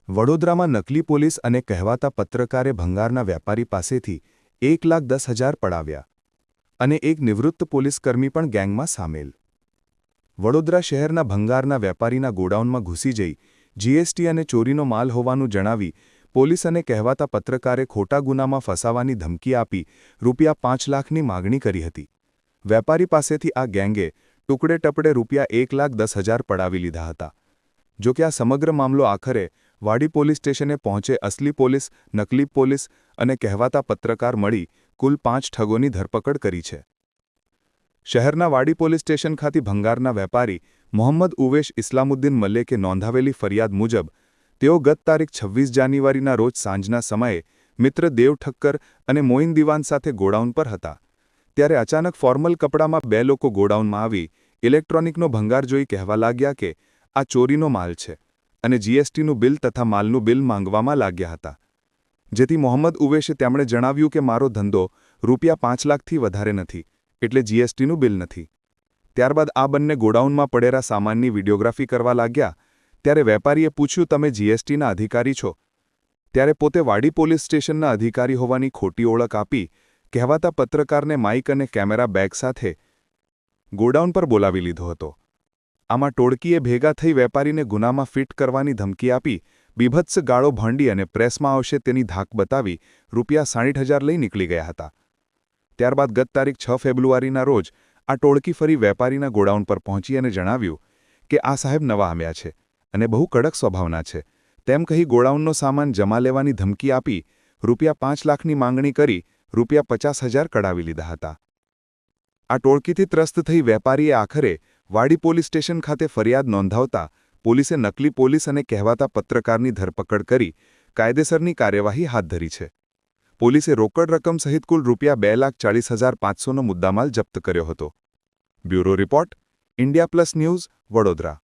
વડોદરામાં નકલી પોલીસ અને કહેવાતા પત્રકારે ભંગારના વેપારી પાસેથી 1,10,000 પડાવ્યા અને એક નિવૃત્ત પોલીસકર્મી પણ ગેંગમાં સામેલ. વડોદરા શહેરના ભંગારના વેપારીના ગોડાઉનમાં ઘૂસી જઈ જીએસટી અને ચોરીનો માલ હોવાનું જણાવી પોલીસ અને કહેવાતા પત્રકારે ખોટા ગુનામાં ફસાવાની ધમકી આપી ₹5 લાખની માગણી કરી હતી. વેપારી પાસેથી આ ગેંગે ટુકડે ટપડે ₹1,10,000 પડાવી લીધા હતા. જોકે આ સમગ્ર મામલો આખરે વાડી પોલીસ સ્ટેશને પહોંચે અસલી પોલીસ, નકલી પોલીસ અને કહેવાતા પત્રકાર મળી કુલ 5 ઠગોની ધરપકડ કરી છે. શહેરના વાડી પોલીસ સ્ટેશન ખાતે ભંગારના વેપારી મોહમ્મદ ઉવેશ ઇસ્લામુદ્દીન મલેકે નોંધાવેલી ફરિયાદ મુજબ તેઓ ગત તારીખ 26 જાન્યુઆરીના રોજ સાંજના સમયે મિત્ર દેવ ઠક્કર અને મોઇન દિવાન સાથે ગોડાઉન પર હતા. ત્યારે અચાનક ફોર્મલ કપડામાં 2 લોકો ગોડાઉનમાં આવી ઇલેક્ટ્રોનિકનો ભંગાર જોઈ કહેવા લાગ્યા કે આ ચોરીનો માલ છે અને જીએસટીનું બિલ તથા માલનું બિલ માંગવામાં લાગ્યા હતા. જેથી મોહમ્મદ ઉવેશે તેમણે જણાવ્યું કે મારો ધંધો ₹5 લાખથી વધારે નથી, એટલે જીએસટીનું બિલ નથી. ત્યારબાદ આ બંને ગોડાઉનમાં પડેલા સામાનની વિડીયોગ્રાફી કરવા લાગ્યા. ત્યારે વેપારીએ પૂછ્યું, તમે જીએસટીના અધિકારી છો? ત્યારે પોતે વાડી પોલીસ સ્ટેશનના અધિકારી હોવાની ખોટી ઓળખ આપી કહેવાતા પત્રકારને માઇક અને કેમેરા બેગ સાથે ગોડાઉન પર બોલાવી લીધો હતો. આમાં ટોળકીએ ભેગા થઈ વેપારીને ગુનામાં ફિટ કરવાની ધમકી આપી બીભત્સ ગાળો ભાંડી અને પ્રેસમાં આવશે તેની ધાક બતાવી ₹60,000 લઈ નીકળી ગયા હતા. ત્યારબાદ ગત તારીખ 6 ફેબ્રુઆરીના રોજ આ ટોળકી ફરી વેપારીના ગોડાઉન પર પહોંચી અને જણાવ્યું કે આ સાહેબ નવા આવ્યા છે અને બહુ કડક સ્વભાવના છે તેમ કહી ગોડાઉનનો સામાન જમા લેવાની ધમકી આપી ₹5 લાખની માંગણી કરી ₹50,000 કઢાવી લીધા હતા. આ ટોળકીથી ત્રસ્ત થઈ વેપારીએ આખરે વાડી પોલીસ સ્ટેશન ખાતે ફરિયાદ નોંધાવતા પોલીસે નકલી પોલીસ અને કહેવાતા પત્રકારની ધરપકડ કરી કાયદેસરની કાર્યવાહી હાથ ધરી છે. પોલીસે રોકડ રકમ સહિત કુલ ₹2,40,500નો મુદ્દામાલ જપ્ત કર્યો હતો. Bureau report, India plus news, Vadodara.